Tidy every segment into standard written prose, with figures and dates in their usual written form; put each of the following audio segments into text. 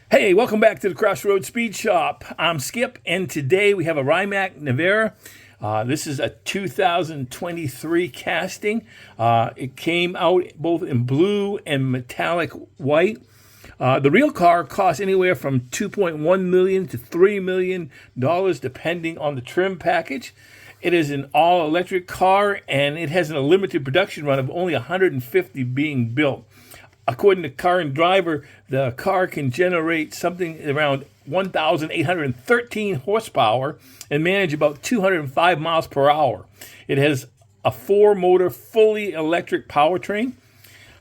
Hey, welcome back to the Crossroads Speed Shop. I'm Skip, and today we have a Rimac Nevera. This is a 2023 casting. It came out both in blue and metallic white. The real car costs anywhere from $2.1 million to $3 million, depending on the trim package. It is an all-electric car, and it has a limited production run of only 150 being built. According to Car and Driver, the car can generate something around 1,813 horsepower and manage about 205 miles per hour. It has a four-motor, fully electric powertrain.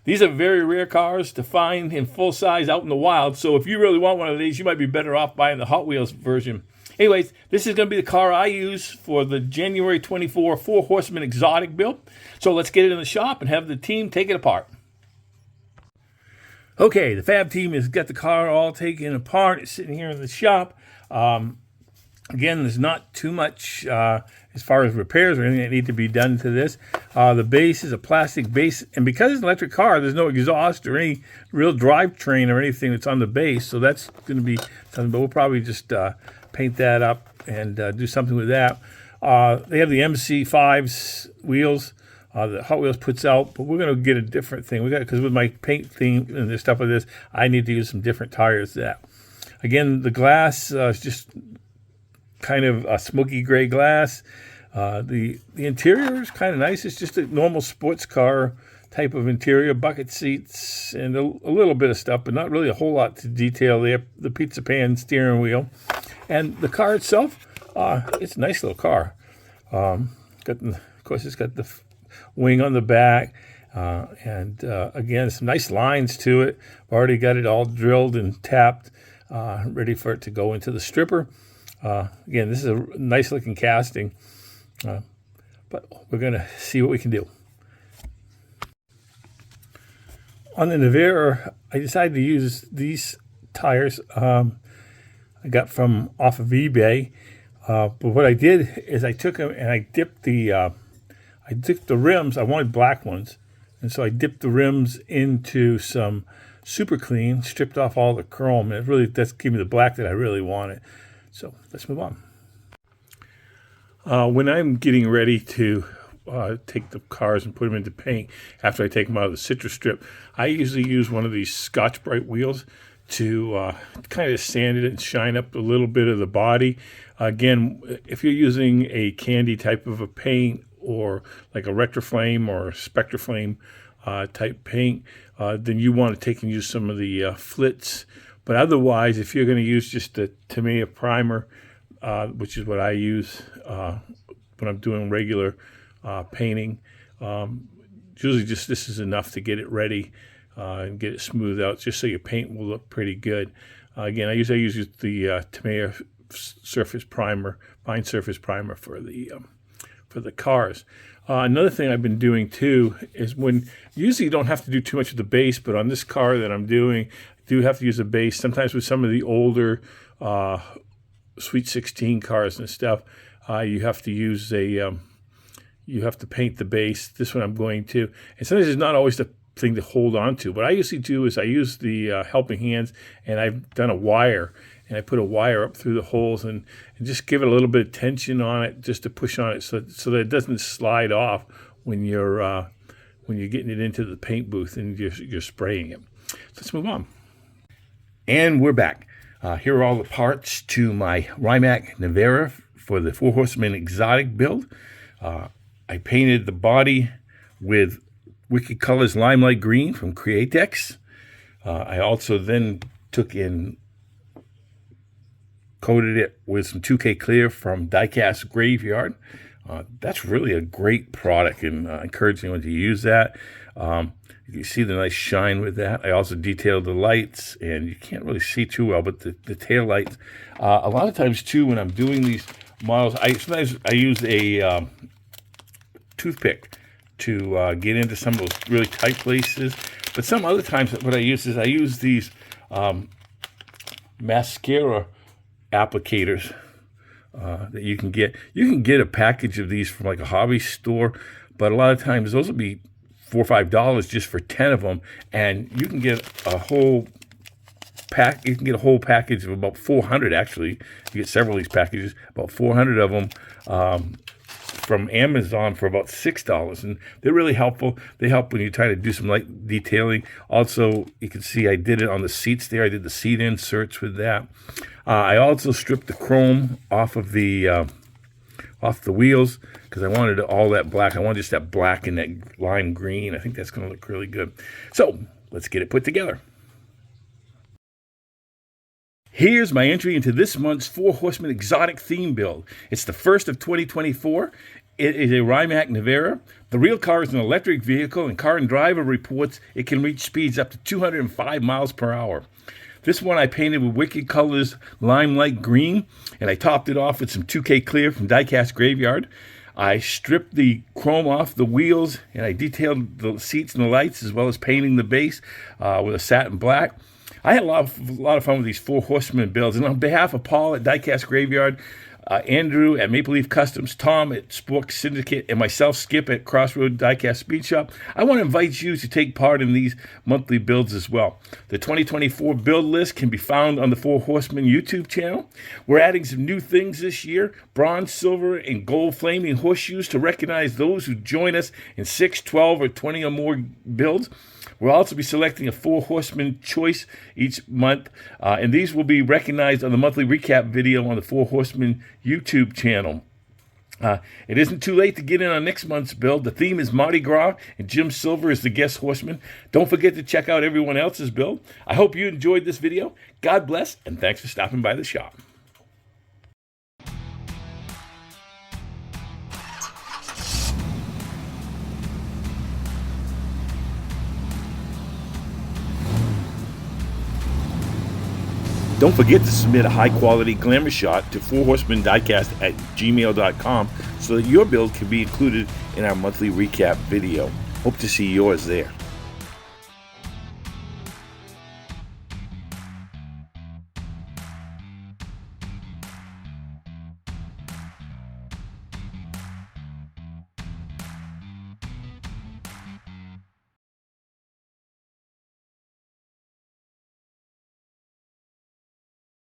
These are very rare cars to find in full size out in the wild, so if you really want one of these, you might be better off buying the Hot Wheels version. Anyways, this is going to be the car I use for the January 24 Four Horsemen exotic build. So let's get it in the shop and have the team take it apart. Okay, the Fab team has got the car all taken apart. It's sitting here in the shop. Again, there's not too much as far as repairs or anything that need to be done to this. The base is a plastic base, and because it's an electric car, there's no exhaust or any real drivetrain or anything that's on the base, so that's going to be something, but we'll probably just paint that up and do something with that. They have the MC5's wheels. The Hot Wheels puts out, but we're going to get a different thing. Because with my paint theme and the stuff like this, I need to use some different tires. That again, the glass is just kind of a smoky gray glass. The interior is kind of nice. It's just a normal sports car type of interior, bucket seats, and a little bit of stuff, but not really a whole lot to detail there. The pizza pan steering wheel, and the car itself, it's a nice little car. Of course, it's got the wing on the back, and again, some nice lines to it. I've already got it all drilled and tapped, ready for it to go into the stripper. Again, this is a nice looking casting, but we're going to see what we can do. On the Nevera, I decided to use these tires I got from off of eBay, but what I did is I took them and I dipped the rims. I wanted black ones, and so I dipped the rims into some super clean, stripped off all the chrome, and that's gave me the black that I really wanted. So let's move on. When I'm getting ready to take the cars and put them into paint, after I take them out of the citrus strip, I usually use one of these Scotch-Brite wheels to kind of sand it and shine up a little bit of the body. Again, if you're using a candy type of a paint, or like a Rectiflame or Spectraflame type paint, then you want to take and use some of the flits. But otherwise, if you're going to use just the Tamiya primer, which is what I use when I'm doing regular painting, usually just this is enough to get it ready and get it smoothed out, just so your paint will look pretty good. Again, I use the Tamiya surface primer, fine surface primer for the cars. Another thing I've been doing too is usually you don't have to do too much of the base, but on this car that I'm doing, I do have to use a base. Sometimes with some of the older Sweet 16 cars and stuff, you have to use you have to paint the base. This one I'm going to, and sometimes it's not always the thing to hold on to. What I usually do is I use the helping hands, and I've done a wire. And I put a wire up through the holes and just give it a little bit of tension on it, just to push on it so that it doesn't slide off when you're getting it into the paint booth and you're spraying it. So let's move on. And we're back. Here are all the parts to my Rimac Nevera for the Four Horsemen exotic build. I painted the body with Wicked Colors Limelight Green from Createx. I also then took in coated it with some 2K Clear from Diecast Graveyard. That's really a great product, and I encourage anyone to use that. You can see the nice shine with that. I also detailed the lights, and you can't really see too well, but the tail lights. A lot of times, too, when I'm doing these models, sometimes I use a toothpick to get into some of those really tight places. But some other times, what I use is I use these mascara applicators that you can get. You can get a package of these from like a hobby store, but a lot of times those will be $4 or $5 just for 10 of them, and you can get a whole pack. You can get a whole package of about 400. Actually, you get several of these packages, about 400 of them. From Amazon for about $6, and they're really helpful. They help when you try to do some light detailing. Also, you can see I did it on the seats there. I did the seat inserts with that. I also stripped the chrome off the wheels because I wanted all that black. I wanted just that black and that lime green. I think that's going to look really good. So let's get it put together. Here's my entry into this month's Four Horsemen exotic theme build. It's the first of 2024. It is a Rimac Navara. The real car is an electric vehicle, and Car and Driver reports it can reach speeds up to 205 miles per hour. This one I painted with Wicked Colors Limelight Green, and I topped it off with some 2K Clear from Diecast Graveyard. I stripped the chrome off the wheels, and I detailed the seats and the lights, as well as painting the base with a satin black. I had a lot of fun with these Four Horsemen builds, and on behalf of Paul at Diecast Graveyard, Andrew at Maple Leaf Customs, Tom at Spork Syndicate, and myself, Skip, at Crossroad Diecast Speed Shop, I want to invite you to take part in these monthly builds as well. The 2024 build list can be found on the Four Horsemen YouTube channel. We're adding some new things this year: bronze, silver, and gold flaming horseshoes to recognize those who join us in 6, 12, or 20 or more builds. We'll also be selecting a Four Horsemen choice each month, and these will be recognized on the monthly recap video on the Four Horsemen YouTube channel. It isn't too late to get in on next month's build. The theme is Mardi Gras, and Jim Silver is the guest horseman. Don't forget to check out everyone else's build. I hope you enjoyed this video. God bless, and thanks for stopping by the shop. Don't forget to submit a high-quality glamour shot to 4horsemendiecast@gmail.com so that your build can be included in our monthly recap video. Hope to see yours there.